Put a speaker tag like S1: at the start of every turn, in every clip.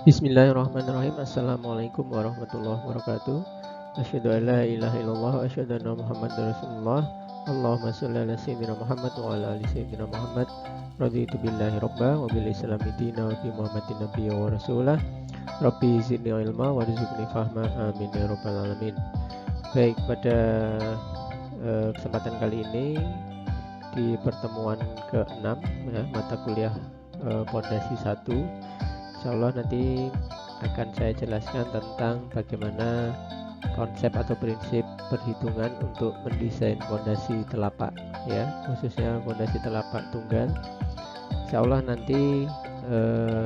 S1: Bismillahirrahmanirrahim. Assalamualaikum warahmatullahi wabarakatuh. Asyhadu an la ilaha illallah wa asyhadu anna Muhammadar Rasulullah. Allahumma shalli ala sayyidina Muhammad wa ala ali sayyidina Muhammad. Raditu billahi rabba wa bil islami dina wa bi Muhammadin nabiyya wa rasulah. Rabbi zidni ilma warzuqni fahma. Amin ya rabbal alamin. Baik, pada kesempatan kali ini di pertemuan ke-6 ya, mata kuliah Pondasi 1, insyaallah nanti akan saya jelaskan tentang bagaimana konsep atau prinsip perhitungan untuk mendesain fondasi telapak ya, khususnya fondasi telapak tunggal. Insyaallah nanti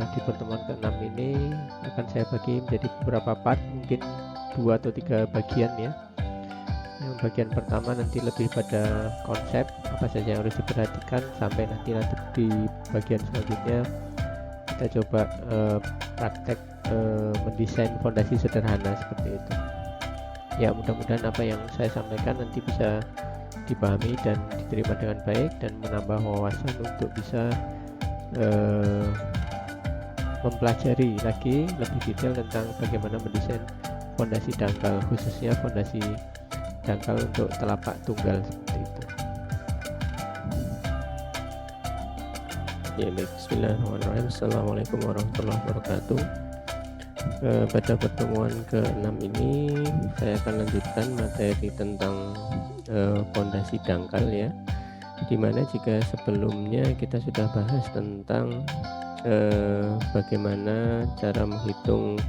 S1: di pertemuan ke-6 ini akan saya bagi menjadi beberapa part, mungkin 2 atau 3 bagian ya. Yang bagian pertama nanti lebih pada konsep apa saja yang harus diperhatikan, sampai nanti di bagian selanjutnya kita coba praktek mendesain fondasi sederhana seperti itu. Ya, mudah-mudahan apa yang saya sampaikan nanti bisa dipahami dan diterima dengan baik dan menambah wawasan untuk bisa mempelajari lagi lebih detail tentang bagaimana mendesain fondasi dangkal, khususnya fondasi dangkal untuk telapak tunggal seperti itu. Ya, baik. Bismillahirrahmanirrahim. Assalamualaikum warahmatullahi wabarakatuh. Pada pertemuan ke-6 ini saya akan lanjutkan materi tentang fondasi dangkal ya, dimana jika sebelumnya kita sudah bahas tentang bagaimana cara menghitung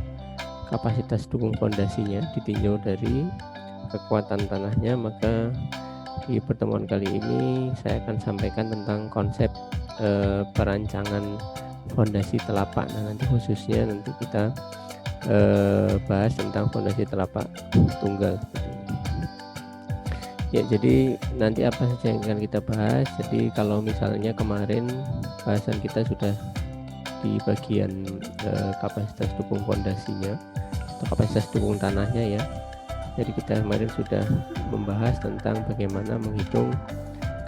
S1: kapasitas dukung fondasinya ditinjau dari kekuatan tanahnya, maka di pertemuan kali ini saya akan sampaikan tentang konsep perancangan fondasi telapak. Nah, nanti khususnya nanti kita bahas tentang fondasi telapak tunggal seperti ini. Ya, jadi nanti apa saja yang akan kita bahas. Jadi kalau misalnya kemarin bahasan kita sudah di bagian kapasitas dukung fondasinya atau kapasitas dukung tanahnya ya. Jadi kita kemarin sudah membahas tentang bagaimana menghitung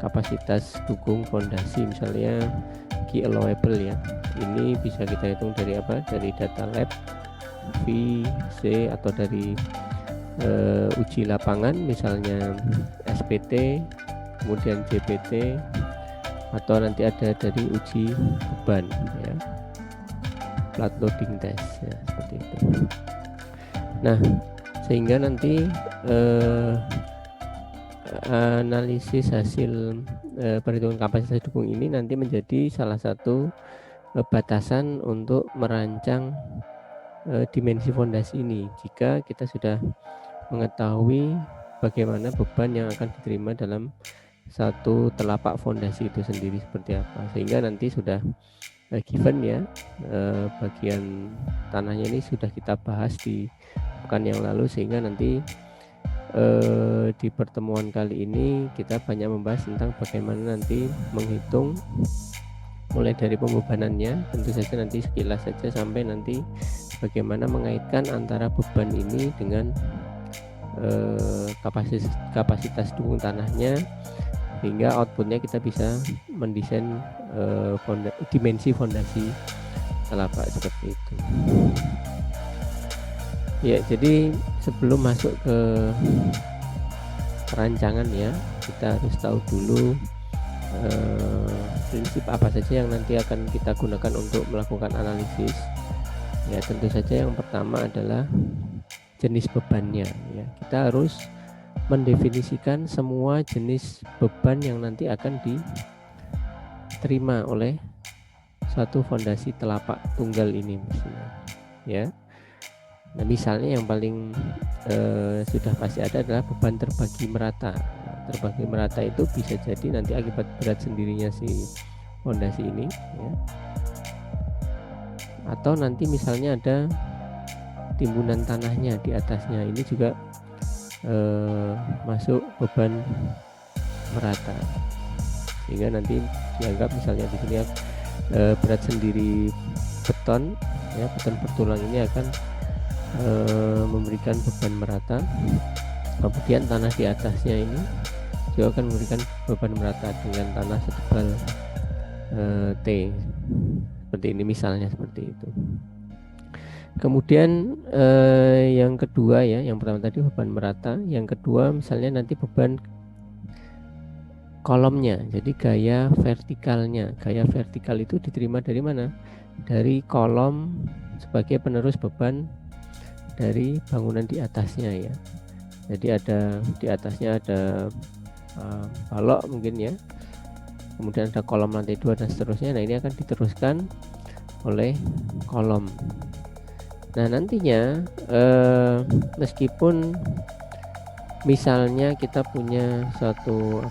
S1: kapasitas dukung fondasi, misalnya key allowable ya. Ini bisa kita hitung dari apa? Dari data lab, V, C, atau dari uji lapangan, misalnya SPT, kemudian JPT, atau nanti ada dari uji beban ya, flat loading test ya, seperti itu. Nah, sehingga nanti analisis hasil perhitungan kapasitas dukung ini nanti menjadi salah satu batasan untuk merancang dimensi fondasi ini, jika kita sudah mengetahui bagaimana beban yang akan diterima dalam satu telapak fondasi itu sendiri seperti apa, sehingga nanti sudah given ya, bagian tanahnya ini sudah kita bahas di pekan yang lalu, sehingga nanti di pertemuan kali ini kita banyak membahas tentang bagaimana nanti menghitung mulai dari pembebanannya, tentu saja nanti sekilas saja, sampai nanti bagaimana mengaitkan antara beban ini dengan kapasitas dukung tanahnya, hingga outputnya kita bisa mendesain dimensi fondasi telapak seperti itu. Ya, jadi sebelum masuk ke perancangan ya, kita harus tahu dulu prinsip apa saja yang nanti akan kita gunakan untuk melakukan analisis. Ya, tentu saja yang pertama adalah jenis bebannya ya. Kita harus mendefinisikan semua jenis beban yang nanti akan diterima oleh satu fondasi telapak tunggal ini misalnya ya. Nah, misalnya yang paling sudah pasti ada adalah beban terbagi merata. Terbagi merata itu bisa jadi nanti akibat berat sendirinya si fondasi ini ya, atau nanti misalnya ada timbunan tanahnya di atasnya, ini juga masuk beban merata, sehingga nanti dianggap misalnya di sini berat sendiri beton ya, beton bertulang ini akan memberikan beban merata, kemudian tanah di atasnya ini juga akan memberikan beban merata dengan tanah setebal T seperti ini misalnya, seperti itu. Kemudian yang kedua ya, yang pertama tadi beban merata, yang kedua misalnya nanti beban kolomnya, jadi gaya vertikalnya. Gaya vertikal itu diterima dari mana? Dari kolom sebagai penerus beban dari bangunan di atasnya ya. Jadi di atasnya ada balok mungkin ya, kemudian ada kolom lantai 2 dan seterusnya. Nah ini akan diteruskan oleh kolom. Nah nantinya meskipun misalnya kita punya suatu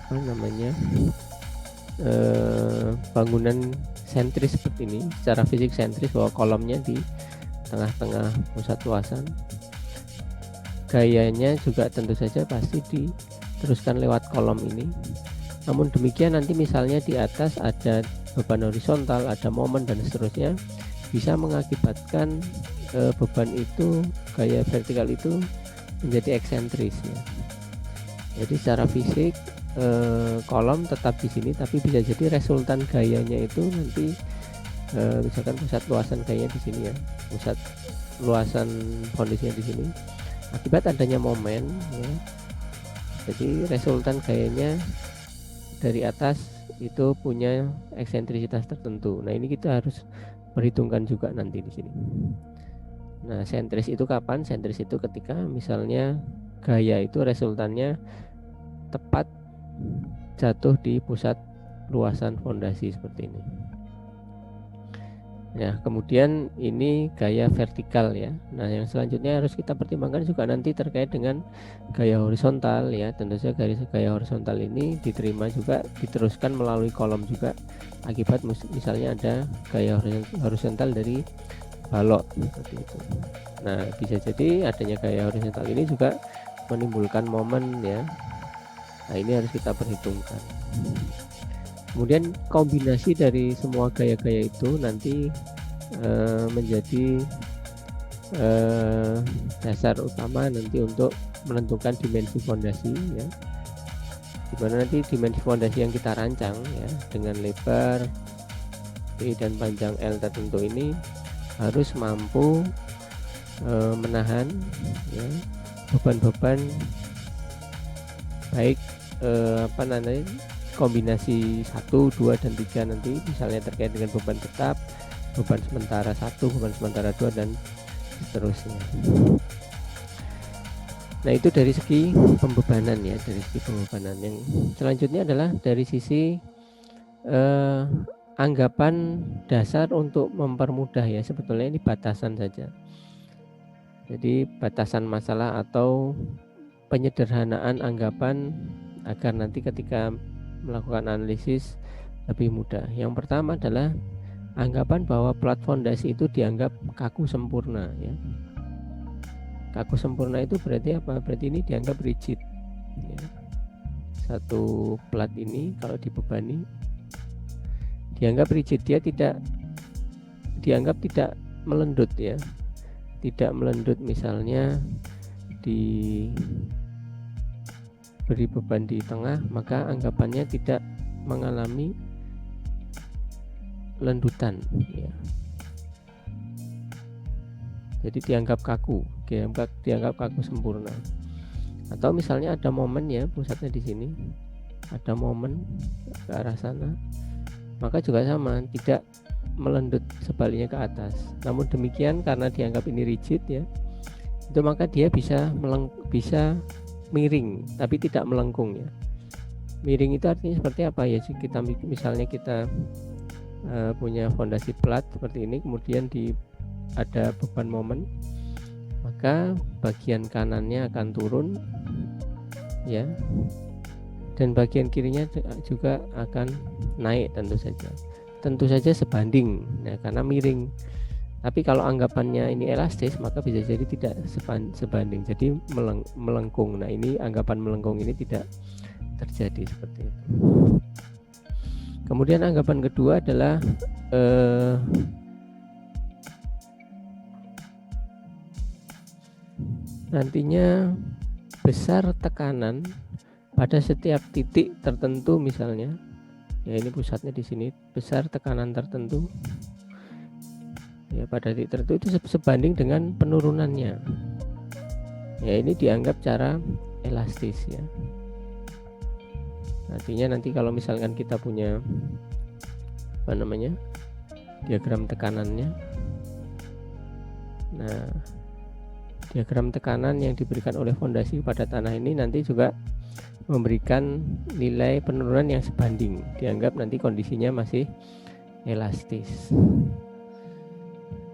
S1: bangunan sentris seperti ini, secara fisik sentris bahwa kolomnya di tengah-tengah pusat luasan, gayanya juga tentu saja pasti diteruskan lewat kolom ini. Namun demikian nanti misalnya di atas ada beban horizontal, ada momen dan seterusnya, bisa mengakibatkan beban itu, gaya vertikal itu menjadi eksentris ya. Jadi secara fisik kolom tetap di sini, tapi bisa jadi resultan gayanya itu nanti misalkan pusat luasan gayanya di sini ya, pusat luasan fondasinya di sini, akibat adanya momen ya. Jadi resultan gayanya dari atas itu punya eksentrisitas tertentu. Nah ini kita harus perhitungkan juga nanti di sini. Nah sentris itu kapan? Sentris itu ketika misalnya gaya itu resultannya tepat jatuh di pusat luasan fondasi seperti ini. Nah kemudian ini gaya vertikal ya. Nah yang selanjutnya harus kita pertimbangkan juga nanti terkait dengan gaya horizontal ya. Tentu saja gaya horizontal ini diterima juga, diteruskan melalui kolom juga, akibat misalnya ada gaya horizontal dari balok seperti itu. Nah bisa jadi adanya gaya horizontal ini juga menimbulkan momen ya. Nah ini harus kita perhitungkan. Kemudian kombinasi dari semua gaya-gaya itu nanti menjadi dasar utama nanti untuk menentukan dimensi fondasi ya. Dimana nanti dimensi fondasi yang kita rancang ya dengan lebar B dan panjang L tertentu ini harus mampu menahan ya beban-beban baik kombinasi 1, 2, dan 3 nanti misalnya terkait dengan beban tetap, beban sementara 1, beban sementara 2, dan seterusnya. Nah itu dari segi pembebanan ya, dari segi pembebanan. Yang selanjutnya adalah dari sisi anggapan dasar untuk mempermudah ya, sebetulnya ini batasan saja. Jadi batasan masalah atau penyederhanaan anggapan agar nanti ketika melakukan analisis lebih mudah. Yang pertama adalah anggapan bahwa plat fondasi itu dianggap kaku sempurna ya. Kaku sempurna itu berarti apa? Berarti ini dianggap rigid ya. Satu plat ini kalau dibebani dianggap rigid, dia dianggap tidak melendut ya. Tidak melendut, misalnya beri beban di tengah, maka anggapannya tidak mengalami lendutan ya. Jadi dianggap kaku sempurna. Atau misalnya ada momen ya, pusatnya di sini, ada momen ke arah sana, maka juga sama, tidak melendut sebaliknya ke atas. Namun demikian karena dianggap ini rigid ya, itu maka dia bisa miring tapi tidak melengkung ya. Miring itu artinya seperti apa ya? Misalnya kita punya fondasi plat seperti ini, kemudian ada beban momen, maka bagian kanannya akan turun ya, dan bagian kirinya juga akan naik tentu saja sebanding ya, karena miring. Tapi kalau anggapannya ini elastis, maka bisa jadi tidak sebanding, jadi melengkung. Nah ini anggapan melengkung ini tidak terjadi seperti itu. Kemudian anggapan kedua adalah nantinya besar tekanan pada setiap titik tertentu, misalnya ya ini pusatnya di sini, besar tekanan tertentu ya, pada titik tertentu itu sebanding dengan penurunannya. Ya, ini dianggap cara elastis ya. Artinya nanti kalau misalkan kita punya diagram tekanannya. Nah, diagram tekanan yang diberikan oleh fondasi pada tanah ini nanti juga memberikan nilai penurunan yang sebanding. Dianggap nanti kondisinya masih elastis.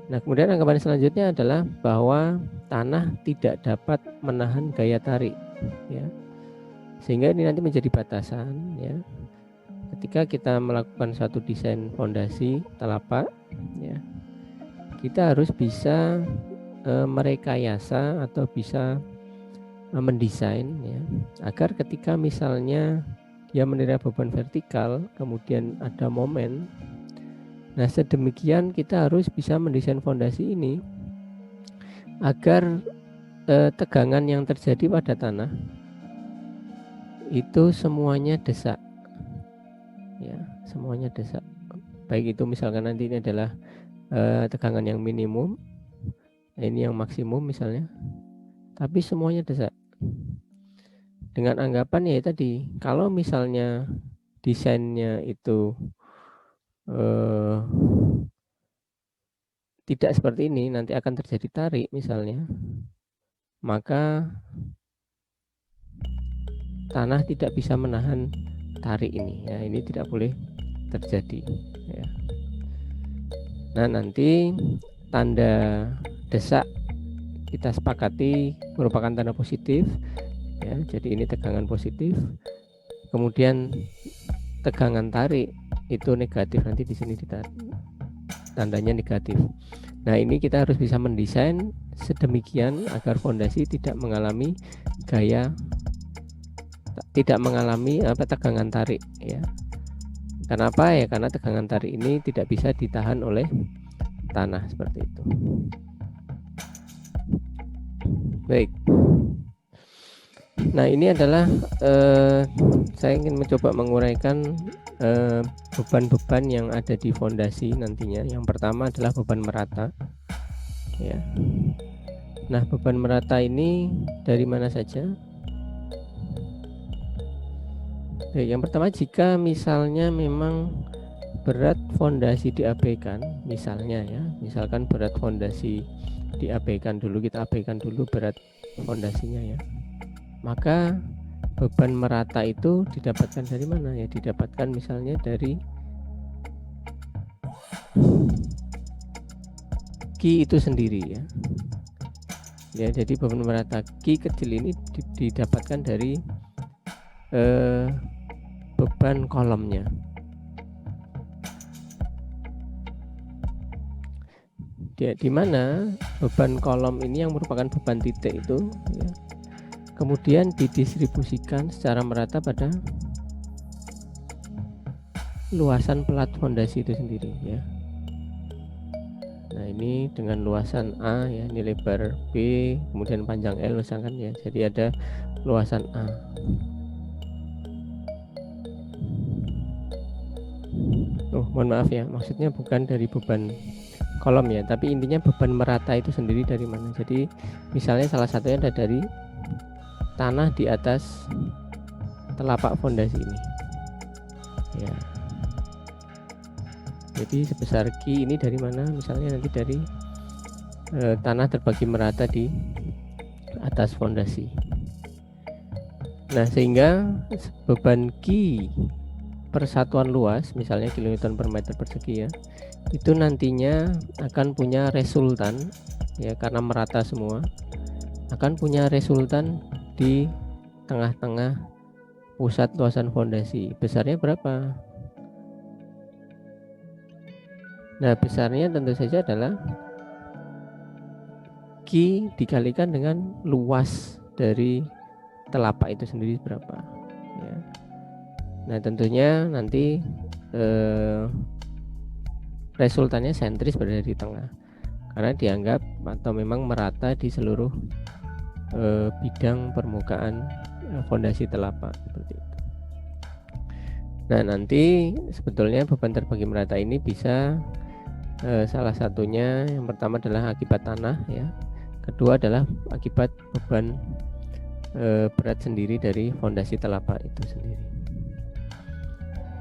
S1: Nah, kemudian anggapan selanjutnya adalah bahwa tanah tidak dapat menahan gaya tarik ya. Sehingga ini nanti menjadi batasan ya. Ketika kita melakukan suatu desain fondasi telapak ya, kita harus bisa merekayasa atau bisa mendesain ya, agar ketika misalnya dia menerima beban vertikal kemudian ada momen, nah sedemikian kita harus bisa mendesain fondasi ini agar tegangan yang terjadi pada tanah itu semuanya desak ya, semuanya desak, baik itu misalkan nanti ini adalah tegangan yang minimum, ini yang maksimum misalnya, tapi semuanya desak. Dengan anggapan ya tadi, kalau misalnya desainnya itu tidak seperti ini, nanti akan terjadi tarik misalnya, maka tanah tidak bisa menahan tarik ini ya, ini tidak boleh terjadi ya. Nah, nanti tanda desak kita sepakati merupakan tanda positif ya, jadi ini tegangan positif. Kemudian tegangan tarik itu negatif, nanti di sini tandanya negatif. Nah, ini kita harus bisa mendesain sedemikian agar fondasi tidak mengalami tegangan tarik ya. Kenapa ya? Karena tegangan tarik ini tidak bisa ditahan oleh tanah seperti itu. Baik. Nah, ini adalah saya ingin mencoba menguraikan beban-beban yang ada di fondasi nantinya. Yang pertama adalah beban merata ya. Nah, beban merata ini dari mana saja? Yang pertama, jika misalnya memang berat fondasi diabaikan, misalnya ya, misalkan berat fondasi diabaikan dulu, kita abaikan dulu berat fondasinya ya, maka beban merata itu didapatkan dari mana ya? Didapatkan misalnya dari Q itu sendiri ya. Ya, jadi beban merata Q kecil ini didapatkan dari beban kolomnya. Di mana beban kolom ini yang merupakan beban titik itu ya, kemudian didistribusikan secara merata pada luasan pelat fondasi itu sendiri ya. Nah, ini dengan luasan A ya, ini lebar B, kemudian panjang L misalkan ya. Jadi ada luasan A. Mohon maaf ya, maksudnya bukan dari beban kolom ya, tapi intinya beban merata itu sendiri dari mana. Jadi misalnya salah satunya ada dari tanah di atas telapak fondasi ini ya. Jadi sebesar Q ini dari mana? Misalnya nanti dari tanah terbagi merata di atas fondasi. Nah, sehingga beban Q per satuan luas, misalnya kilonewton per meter persegi ya, itu nantinya akan punya resultan ya, karena merata semua, akan punya resultan di tengah-tengah pusat luasan fondasi. Besarnya berapa? Nah, besarnya tentu saja adalah Q dikalikan dengan luas dari telapak itu sendiri berapa ya. Nah, tentunya nanti resultannya sentris berada di tengah, karena dianggap atau memang merata di seluruh bidang permukaan fondasi telapak seperti itu. Nah, nanti sebetulnya beban terbagi merata ini bisa Salah satunya yang pertama adalah akibat tanah ya. Kedua adalah akibat beban berat sendiri dari fondasi telapak itu sendiri.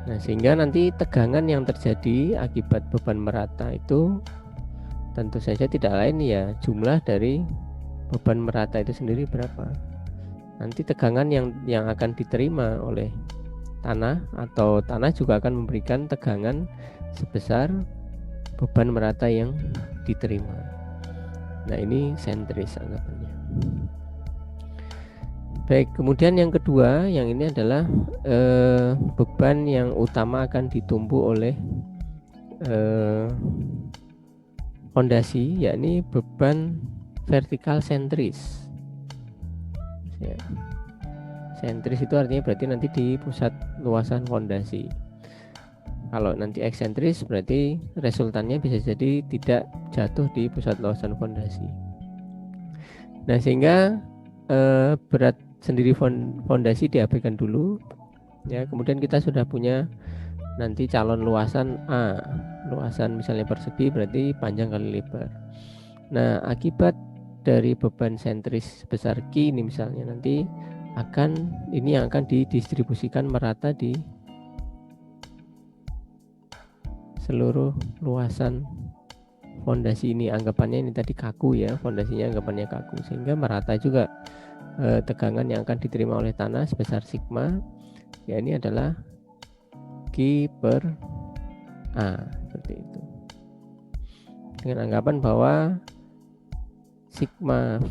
S1: Nah, sehingga nanti tegangan yang terjadi akibat beban merata itu tentu saja tidak lain ya jumlah dari beban merata itu sendiri berapa. Nanti tegangan yang akan diterima oleh tanah atau tanah juga akan memberikan tegangan sebesar beban merata yang diterima. Nah, ini sentris anggapannya. Baik, kemudian yang kedua, yang ini adalah beban yang utama akan ditumpu oleh fondasi, yakni beban vertikal sentris. Ya. Sentris itu artinya berarti nanti di pusat luasan fondasi. Kalau nanti eksentris berarti resultannya bisa jadi tidak jatuh di pusat luasan fondasi. Nah, sehingga berat sendiri fondasi diabaikan dulu ya. Kemudian kita sudah punya nanti calon luasan A, luasan misalnya persegi berarti panjang kali lebar. Nah, akibat dari beban sentris sebesar Q ini misalnya nanti ini yang akan didistribusikan merata di seluruh luasan fondasi ini. Anggapannya ini tadi kaku ya, fondasinya anggapannya kaku, sehingga merata juga tegangan yang akan diterima oleh tanah sebesar sigma, ya ini adalah Q per A, seperti itu. Dengan anggapan bahwa sigma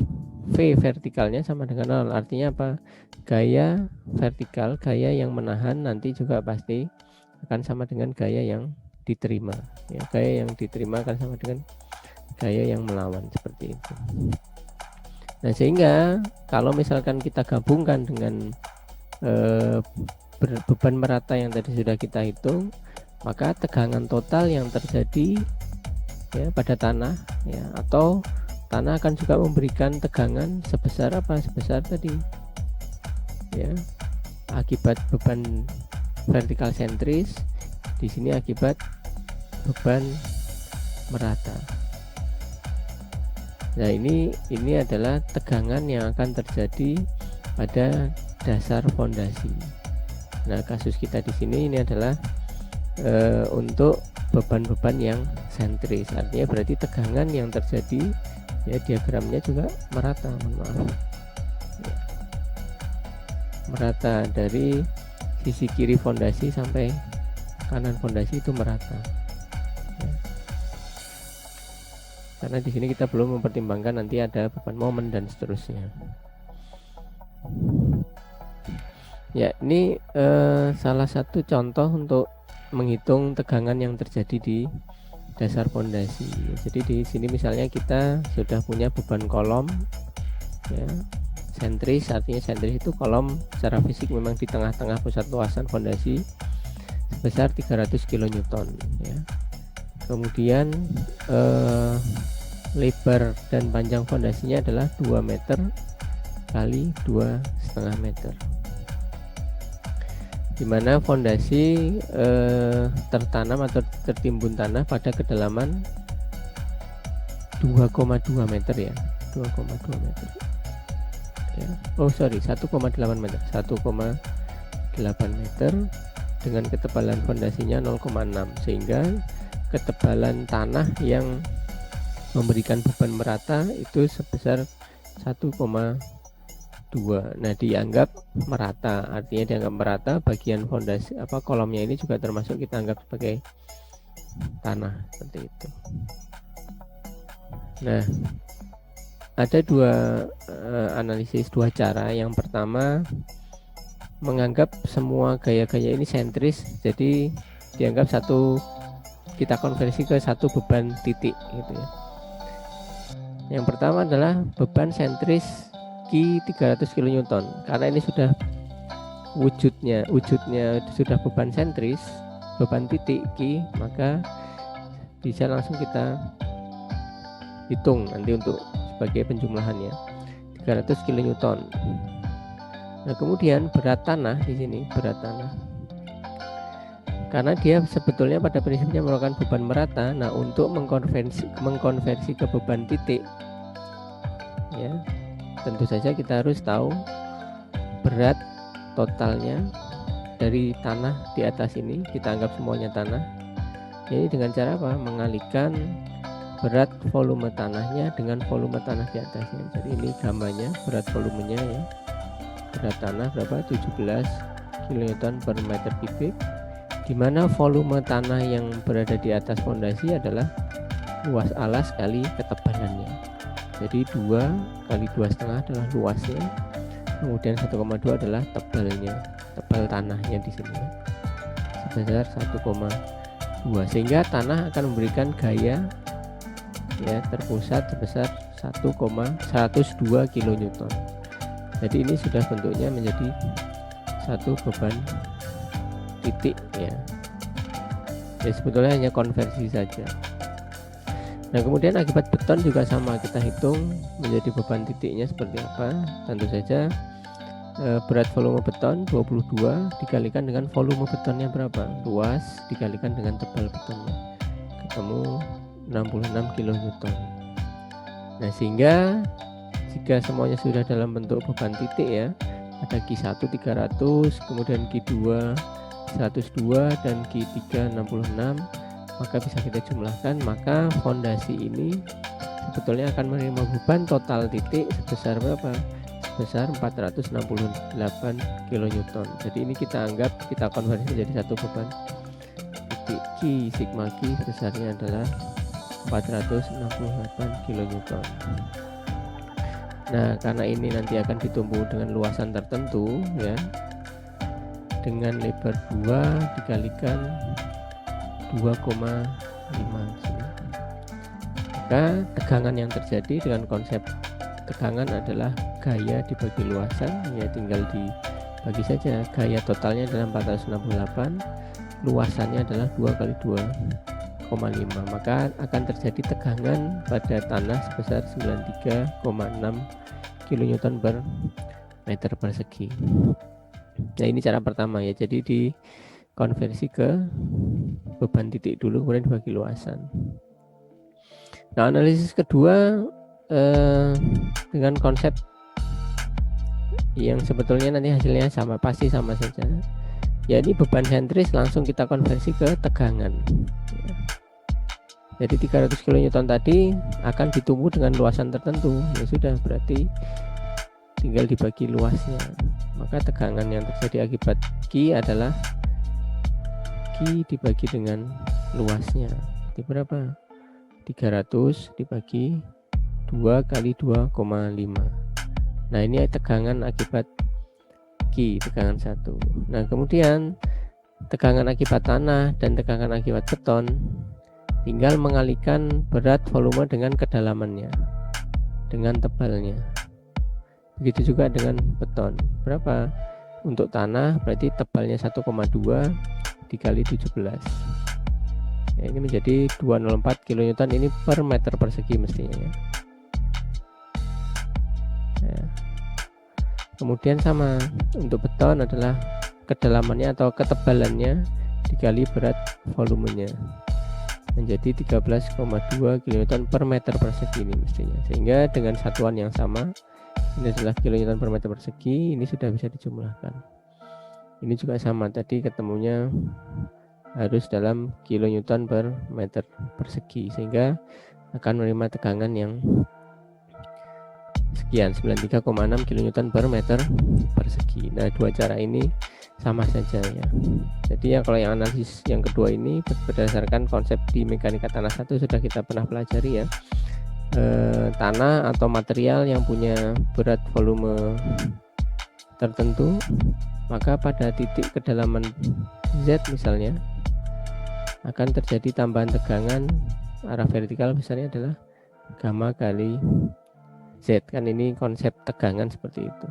S1: V vertikalnya sama dengan 0, artinya apa? Gaya vertikal, gaya yang menahan nanti juga pasti akan sama dengan gaya yang diterima. Ya, gaya yang diterima akan sama dengan gaya yang melawan, seperti itu. Nah, sehingga kalau misalkan kita gabungkan dengan beban merata yang tadi sudah kita hitung, maka tegangan total yang terjadi ya pada tanah ya, atau tanah akan juga memberikan tegangan sebesar apa? Sebesar tadi ya, akibat beban vertikal sentris, di sini akibat beban merata. Nah, ini adalah tegangan yang akan terjadi pada dasar fondasi. Nah, kasus kita di sini ini adalah untuk beban-beban yang sentris, artinya berarti tegangan yang terjadi ya, diagramnya juga merata, ya, merata dari sisi kiri fondasi sampai kanan fondasi itu merata ya. Karena di sini kita belum mempertimbangkan nanti ada beban momen dan seterusnya. Ya, ini salah satu contoh untuk menghitung tegangan yang terjadi di dasar fondasi. Jadi di sini misalnya kita sudah punya beban kolom ya, sentris, artinya sentris itu kolom secara fisik memang di tengah-tengah pusat luasan fondasi sebesar 300 kN ya. Kemudian lebar dan panjang fondasinya adalah 2 meter kali 2,5 meter, dimana fondasi tertanam atau tertimbun tanah pada kedalaman 2,2 meter ya, 2,2 meter ya. 1,8 meter, 1,8 meter dengan ketebalan fondasinya 0,6, sehingga ketebalan tanah yang memberikan beban merata itu sebesar 1,2. Nah, dianggap merata, artinya dianggap merata bagian fondasi kolomnya ini juga termasuk kita anggap sebagai tanah, seperti itu. Nah, ada dua analisis, dua cara. Yang pertama, menganggap semua gaya-gaya ini sentris, jadi dianggap kita konversi ke satu beban titik gitu ya. Yang pertama adalah beban sentris Q 300 kN, karena ini sudah wujudnya sudah beban sentris, beban titik Q, maka bisa langsung kita hitung nanti untuk sebagai penjumlahannya 300 kN. Nah, kemudian berat tanah di sini, berat tanah karena dia sebetulnya pada prinsipnya merupakan beban merata. Nah, untuk mengkonversi ke beban titik, ya tentu saja kita harus tahu berat totalnya dari tanah di atas ini, kita anggap semuanya tanah. Jadi dengan cara apa? Mengalihkan berat volume tanahnya dengan volume tanah di atasnya. Jadi ini gamanya, berat volumenya ya. Berat tanah berapa? 17 kN per meter kubik, di mana volume tanah yang berada di atas fondasi adalah luas alas kali ketebalannya. Jadi 2 kali 2,5 adalah luasnya, kemudian 1,2 adalah tebalnya, tebal tanahnya di sini sebesar 1,2, sehingga tanah akan memberikan gaya ya terpusat sebesar 1,102 kN. Jadi ini sudah bentuknya menjadi satu beban titik ya. Ya sebetulnya hanya konversi saja. Nah, kemudian akibat beton juga sama, kita hitung menjadi beban titiknya seperti apa. Tentu saja berat volume beton 22 dikalikan dengan volume betonnya berapa, luas dikalikan dengan tebal betonnya, ketemu 66 kN. Nah, sehingga jika semuanya sudah dalam bentuk beban titik ya, ada Q1 300, kemudian Q2 102 dan Q3 66, maka bisa kita jumlahkan, maka fondasi ini sebetulnya akan menerima beban total titik sebesar berapa? Sebesar 468 kN. Jadi ini kita anggap, kita konversi menjadi satu beban titik. Q sigma Q sebesarnya adalah 468 kN. Nah, karena ini nanti akan ditumbuh dengan luasan tertentu ya, dengan lebar 2 dikalikan 2,5, maka tegangan yang terjadi dengan konsep tegangan adalah gaya dibagi luasan, ya tinggal dibagi saja. Gaya totalnya adalah 468, luasannya adalah 2 kali 2,5, maka akan terjadi tegangan pada tanah sebesar 93,6 kN per meter persegi. Nah, ini cara pertama ya, jadi dikonversi ke beban titik dulu, kemudian dibagi luasan. Nah, analisis kedua dengan konsep yang sebetulnya nanti hasilnya sama, pasti sama saja. Ya, ini beban sentris langsung kita konversi ke tegangan. Jadi 300 kN tadi akan ditumbuh dengan luasan tertentu. Ya sudah, berarti tinggal dibagi luasnya. Maka tegangan yang terjadi akibat Q adalah Q dibagi dengan luasnya. Jadi berapa? 300 dibagi 2 kali 2,5. Nah, ini tegangan akibat Q, tegangan 1. Nah, kemudian tegangan akibat tanah dan tegangan akibat beton tinggal mengalihkan berat volume dengan kedalamannya, dengan tebalnya. Begitu juga dengan beton. Berapa? Untuk tanah berarti tebalnya 1,2 dikali 17. Ya, ini menjadi 204 kN ini per meter persegi mestinya ya. Ya. Kemudian sama untuk beton adalah kedalamannya atau ketebalannya dikali berat volumenya, menjadi 13,2 kN per meter persegi ini mestinya. Sehingga dengan satuan yang sama, ini adalah kN per meter persegi, ini sudah bisa dijumlahkan. Ini juga sama, tadi ketemunya harus dalam kN per meter persegi, sehingga akan menerima tegangan yang sekian, 93,6 kN per meter persegi. Nah, dua cara ini sama saja ya. Jadi ya, kalau yang analisis yang kedua ini berdasarkan konsep di mekanika tanah 1 sudah kita pernah pelajari ya. Tanah atau material yang punya berat volume tertentu, maka pada titik kedalaman Z misalnya akan terjadi tambahan tegangan arah vertikal, besarnya adalah gamma kali Z. Kan ini konsep tegangan seperti itu.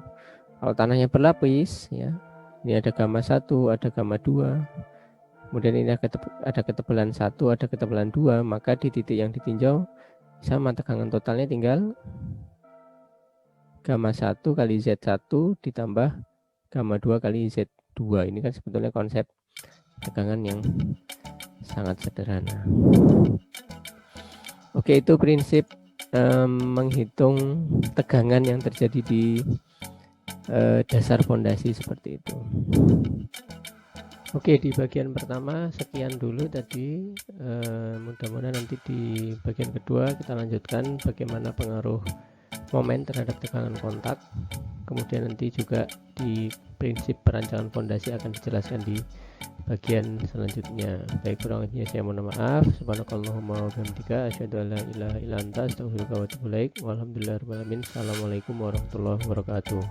S1: Kalau tanahnya berlapis ya, ini ada gamma 1, ada gamma 2, kemudian ini ada ketebalan 1, ada ketebalan 2, maka di titik yang ditinjau sama, tegangan totalnya tinggal gamma 1 kali Z1 ditambah gamma 2 kali Z2. Ini kan sebetulnya konsep tegangan yang sangat sederhana. Oke, itu prinsip menghitung tegangan yang terjadi di dasar fondasi seperti itu. Oke, di bagian pertama sekian dulu tadi. Mudah-mudahan nanti di bagian kedua kita lanjutkan bagaimana pengaruh momen terhadap tegangan kontak. Kemudian nanti juga di prinsip perancangan fondasi akan dijelaskan di bagian selanjutnya. Baik, kurang lebihnya saya mohon maaf. Subhanakallahumma wa bihamdika asyhadu an la ilaha illa anta astaghfiruka wa atubu ilaik. Walhamdulillahirabbil alamin. Assalamualaikum warahmatullahi wabarakatuh.